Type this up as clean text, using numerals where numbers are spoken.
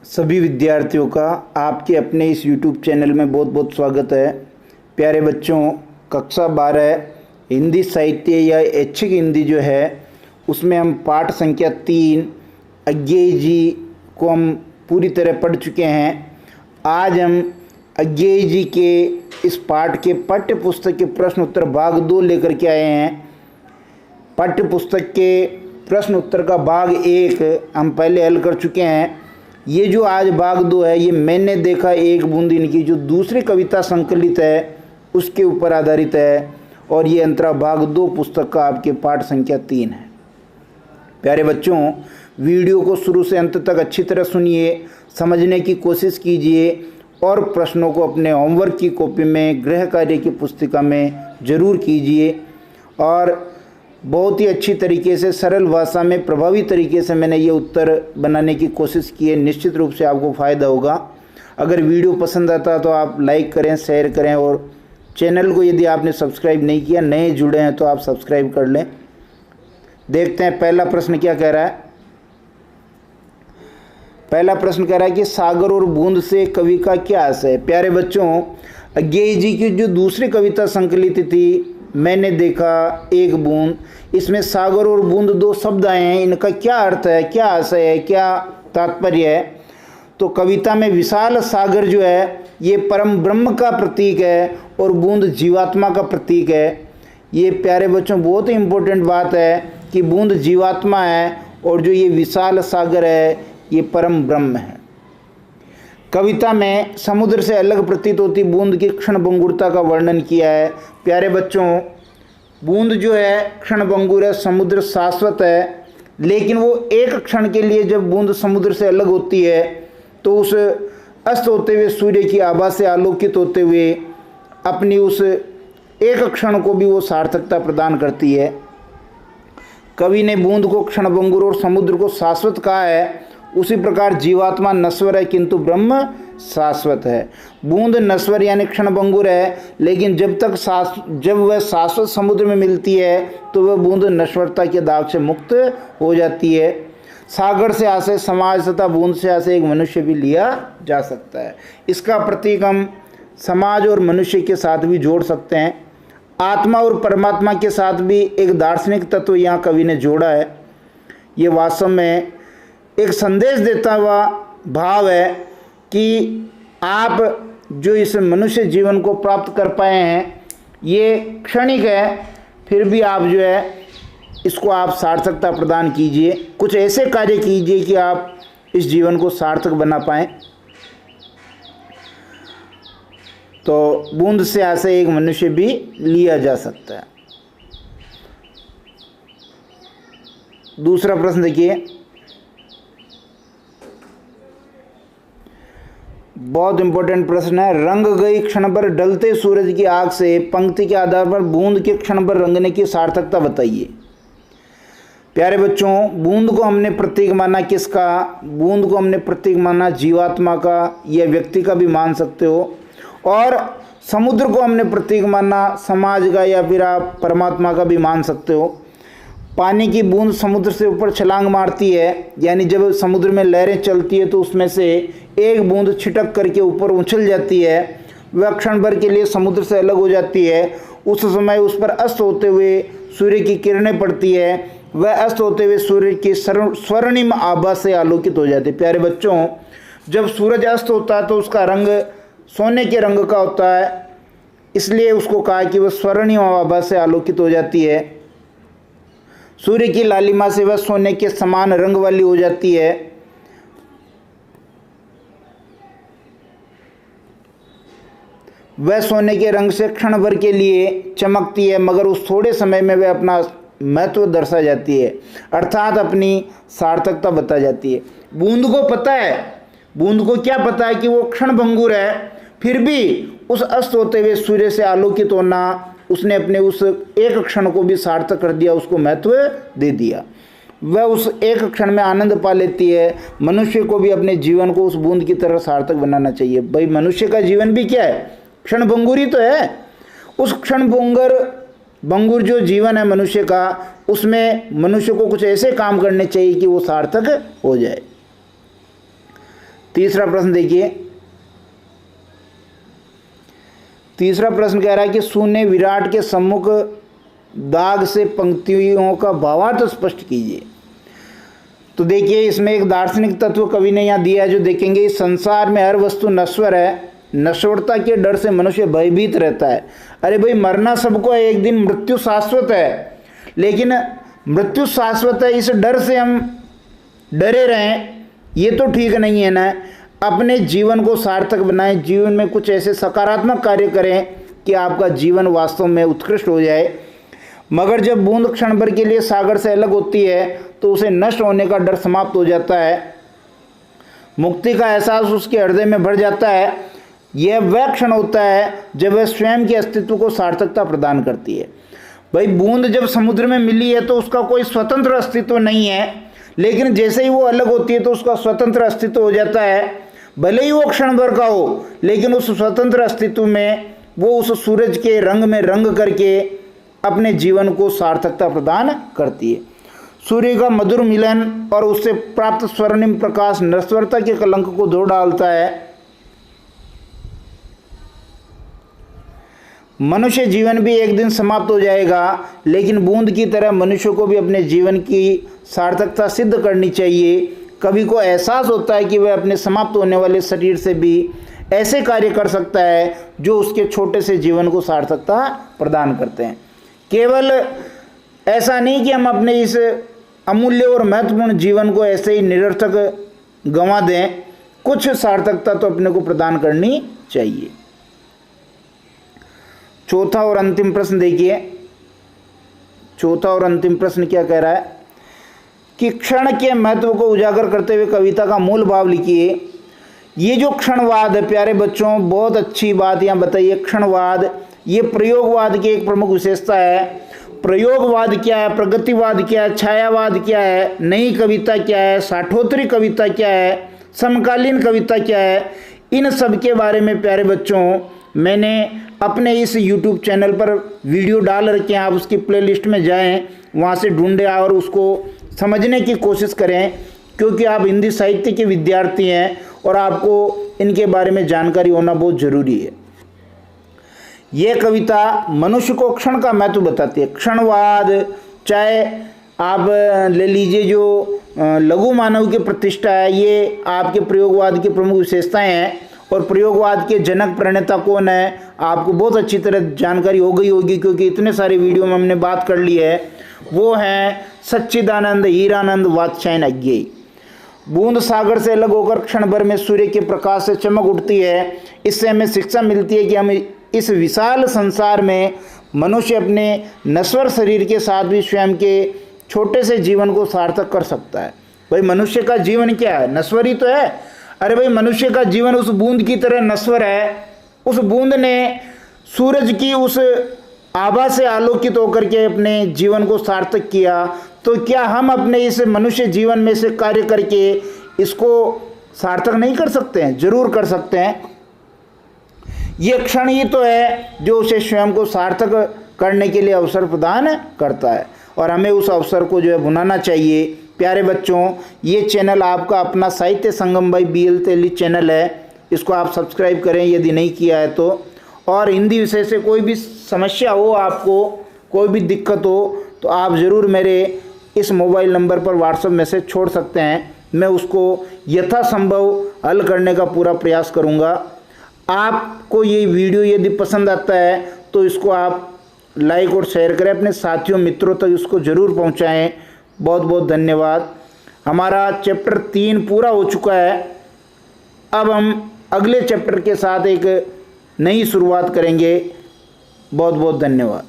सभी विद्यार्थियों का आपके अपने इस YouTube चैनल में बहुत बहुत स्वागत है। प्यारे बच्चों, कक्षा 12 हिंदी साहित्य या ऐच्छिक हिंदी जो है उसमें हम पाठ संख्या 3 अज्ञेय जी को हम पूरी तरह पढ़ चुके हैं। आज हम अज्ञेय जी के इस पाठ के पाठ्य पुस्तक के प्रश्न उत्तर भाग 2 लेकर के आए हैं। पाठ्य पुस्तक के प्रश्न उत्तर का भाग 1 हम पहले हल कर चुके हैं। ये जो आज भाग 2 है ये मैंने देखा एक बूंद इनकी जो दूसरी कविता संकलित है उसके ऊपर आधारित है और ये अंतरा भाग 2 पुस्तक का आपके पाठ संख्या 3 है। प्यारे बच्चों, वीडियो को शुरू से अंत तक अच्छी तरह सुनिए, समझने की कोशिश कीजिए और प्रश्नों को अपने होमवर्क की कॉपी में, गृह कार्य की पुस्तिका में ज़रूर कीजिए। और बहुत ही अच्छी तरीके से, सरल भाषा में, प्रभावी तरीके से मैंने ये उत्तर बनाने की कोशिश की है। निश्चित रूप से आपको फ़ायदा होगा। अगर वीडियो पसंद आता तो आप लाइक करें, शेयर करें और चैनल को यदि आपने सब्सक्राइब नहीं किया, नए जुड़े हैं तो आप सब्सक्राइब कर लें। देखते हैं पहला प्रश्न क्या कह रहा है। पहला प्रश्न कह रहा है कि सागर और बूंद से कवि का क्या आशय है। प्यारे बच्चों, अज्ञेय जी की जो दूसरी कविता संकलित थी मैंने देखा एक बूंद, इसमें सागर और बूंद 2 शब्द आए हैं। इनका क्या अर्थ है, क्या आशय है, क्या तात्पर्य है? तो कविता में विशाल सागर जो है ये परम ब्रह्म का प्रतीक है और बूंद जीवात्मा का प्रतीक है। ये प्यारे बच्चों बहुत ही इम्पोर्टेंट बात है कि बूंद जीवात्मा है और जो ये विशाल सागर है ये परम ब्रह्म है। कविता में समुद्र से अलग प्रतीत होती बूंद की क्षणभंगुरता का वर्णन किया है। प्यारे बच्चों, बूंद जो है क्षणभंगुर है, समुद्र शाश्वत है, लेकिन वो एक क्षण के लिए जब बूंद समुद्र से अलग होती है तो उस अस्त होते हुए सूर्य की आभा से आलोकित होते हुए अपनी उस एक क्षण को भी वो सार्थकता प्रदान करती है। कवि ने बूंद को क्षणभंगुर और समुद्र को शाश्वत कहा है। उसी प्रकार जीवात्मा नश्वर है किंतु ब्रह्म शाश्वत है। बूंद नश्वर यानी क्षणभंगुर है, लेकिन जब वह शाश्वत समुद्र में मिलती है तो वह बूंद नश्वरता के दाग से मुक्त हो जाती है। सागर से आशय समाज तथा बूंद से आशय एक मनुष्य भी लिया जा सकता है। इसका प्रतीक हम समाज और मनुष्य के साथ भी जोड़ सकते हैं। आत्मा और परमात्मा के साथ भी एक दार्शनिक तत्व यहाँ कवि ने जोड़ा है। ये वास्तव में एक संदेश देता हुआ भाव है कि आप जो इस मनुष्य जीवन को प्राप्त कर पाए हैं ये क्षणिक है, फिर भी आप जो है इसको आप सार्थकता प्रदान कीजिए। कुछ ऐसे कार्य कीजिए कि आप इस जीवन को सार्थक बना पाएँ। तो बूंद से आशय एक मनुष्य भी लिया जा सकता है। दूसरा प्रश्न देखिए, बहुत इंपॉर्टेंट प्रश्न है। रंग गई क्षण भर ढलते सूरज की आग से पंक्ति के आधार पर बूंद के क्षण भर रंगने की सार्थकता बताइए। प्यारे बच्चों, बूंद को हमने प्रतीक माना किसका? बूंद को हमने प्रतीक माना जीवात्मा का या व्यक्ति का भी मान सकते हो, और समुद्र को हमने प्रतीक माना समाज का या फिर आप परमात्मा का भी मान सकते हो। पानी की बूंद समुद्र से ऊपर छलांग मारती है, यानी जब समुद्र में लहरें चलती है तो उसमें से एक बूंद छिटक करके ऊपर उछल जाती है। वह क्षण भर के लिए समुद्र से अलग हो जाती है। उस समय उस पर अस्त होते हुए सूर्य की किरणें पड़ती है। वह अस्त होते हुए सूर्य की स्वर्णिम आभा से आलोकित हो जाती है। प्यारे बच्चों, जब सूरज अस्त होता है तो उसका रंग सोने के रंग का होता है, इसलिए उसको कहा कि वह स्वर्णिम आभा से आलोकित हो जाती है। सूर्य की लालिमा से वह सोने के समान रंग वाली हो जाती है। वह सोने के रंग से क्षण भर के लिए चमकती है, मगर उस थोड़े समय में वह अपना महत्व दर्शा जाती है, अर्थात अपनी सार्थकता बता जाती है। बूंद को पता है, बूंद को क्या पता है कि वो क्षणभंगुर है, फिर भी उस अस्त होते हुए सूर्य से आलोकित होना उसने अपने उस एक क्षण को भी सार्थक कर दिया, उसको महत्व दे दिया। वह उस एक क्षण में आनंद पा लेती है। मनुष्य को भी अपने जीवन को उस बूंद की तरह सार्थक बनाना चाहिए। भाई, मनुष्य का जीवन भी क्या है? क्षणभंगुर ही तो है। उस क्षणभंगुर जो जीवन है मनुष्य का, उसमें मनुष्य को कुछ ऐसे काम करने चाहिए कि वो सार्थक हो जाए। तीसरा प्रश्न देखिए, तीसरा प्रश्न कह रहा है कि शून्य विराट के सम्मुख दाग से पंक्तियों का भावार्थ स्पष्ट कीजिए। तो देखिए इसमें एक दार्शनिक तत्व कवि ने यहाँ दिया है जो देखेंगे, इस संसार में हर वस्तु नश्वर है, नश्वरता के डर से मनुष्य भयभीत रहता है। अरे भाई मरना सबको है, एक दिन मृत्यु शाश्वत है, लेकिन मृत्यु शाश्वत है इस डर से हम डरे रहें, ये तो ठीक नहीं है ना। अपने जीवन को सार्थक बनाएं, जीवन में कुछ ऐसे सकारात्मक कार्य करें कि आपका जीवन वास्तव में उत्कृष्ट हो जाए। मगर जब बूंद क्षण भर के लिए सागर से अलग होती है तो उसे नष्ट होने का डर समाप्त हो जाता है, मुक्ति का एहसास उसके हृदय में भर जाता है। यह वह क्षण होता है जब वह स्वयं के अस्तित्व को सार्थकता प्रदान करती है। भाई बूंद जब समुद्र में मिली है तो उसका कोई स्वतंत्र अस्तित्व नहीं है, लेकिन जैसे ही वो अलग होती है तो उसका स्वतंत्र अस्तित्व हो जाता है। भले ही वो क्षण भर का हो, लेकिन उस स्वतंत्र अस्तित्व में वो उस सूरज के रंग में रंग करके अपने जीवन को सार्थकता प्रदान करती है। सूर्य का मधुर मिलन और उससे प्राप्त स्वर्णिम प्रकाश नश्वरता के कलंक को धो डालता है। मनुष्य जीवन भी एक दिन समाप्त हो जाएगा, लेकिन बूंद की तरह मनुष्य को भी अपने जीवन की सार्थकता सिद्ध करनी चाहिए। कवि को एहसास होता है कि वह अपने समाप्त होने वाले शरीर से भी ऐसे कार्य कर सकता है जो उसके छोटे से जीवन को सार्थकता प्रदान करते हैं। केवल ऐसा नहीं कि हम अपने इस अमूल्य और महत्वपूर्ण जीवन को ऐसे ही निरर्थक गंवा दें, कुछ सार्थकता तो अपने को प्रदान करनी चाहिए। चौथा और अंतिम प्रश्न देखिए, चौथा और अंतिम प्रश्न क्या कह रहा है कि क्षण के महत्व को उजागर करते हुए कविता का मूल भाव लिखिए। ये जो क्षणवाद है प्यारे बच्चों, बहुत अच्छी बात यहाँ बताइए। क्षणवाद ये प्रयोगवाद की एक प्रमुख विशेषता है। प्रयोगवाद क्या है, प्रगतिवाद क्या है, छायावाद क्या है, नई कविता क्या है, साठोत्तरी कविता क्या है, समकालीन कविता क्या है, इन सब के बारे में प्यारे बच्चों मैंने अपने इस YouTube चैनल पर वीडियो डाल रखे हैं। आप उसकी प्लेलिस्ट में जाएं, वहाँ से ढूंढें और उसको समझने की कोशिश करें, क्योंकि आप हिंदी साहित्य के विद्यार्थी हैं और आपको इनके बारे में जानकारी होना बहुत ज़रूरी है। ये कविता मनुष्य को क्षण का महत्व बताती है। क्षणवाद चाहे आप ले लीजिए, जो लघु मानव की प्रतिष्ठा है, ये आपके प्रयोगवाद की प्रमुख विशेषताएं हैं। और प्रयोगवाद के जनक प्रणेता कौन है आपको बहुत अच्छी तरह जानकारी हो गई होगी, क्योंकि इतने सारे वीडियो में हमने बात कर ली है। वो हैं सच्चिदानंद हीरानंद वात्स्यायन अज्ञेय। बूंद सागर से अलग होकर क्षण भर में सूर्य के प्रकाश से चमक उठती है। इससे हमें शिक्षा मिलती है कि हम इस विशाल संसार में मनुष्य अपने नश्वर शरीर के साथ भी स्वयं के छोटे से जीवन को सार्थक कर सकता है। भाई मनुष्य का जीवन क्या है, नश्वर ही तो है। अरे भाई मनुष्य का जीवन उस बूंद की तरह नश्वर है। उस बूंद ने सूरज की उस आभा से आलोकित होकर के अपने जीवन को सार्थक किया, तो क्या हम अपने इस मनुष्य जीवन में से कार्य करके इसको सार्थक नहीं कर सकते हैं? जरूर कर सकते हैं। ये क्षण ही तो है जो उसे स्वयं को सार्थक करने के लिए अवसर प्रदान करता है, और हमें उस अवसर को जो है भुनाना चाहिए। प्यारे बच्चों, ये चैनल आपका अपना साहित्य संगम भाई BL तेली चैनल है, इसको आप सब्सक्राइब करें यदि नहीं किया है तो। और हिंदी विषय से कोई भी समस्या हो, आपको कोई भी दिक्कत हो, तो आप ज़रूर मेरे इस मोबाइल नंबर पर व्हाट्सएप मैसेज छोड़ सकते हैं। मैं उसको यथासंभव हल करने का पूरा प्रयास करूँगा। आपको ये वीडियो यदि पसंद आता है तो इसको आप लाइक और शेयर करें, अपने साथियों मित्रों तक इसको ज़रूर पहुँचाएँ। बहुत बहुत धन्यवाद। हमारा चैप्टर 3 पूरा हो चुका है। अब हम अगले चैप्टर के साथ एक नई शुरुआत करेंगे। बहुत बहुत धन्यवाद।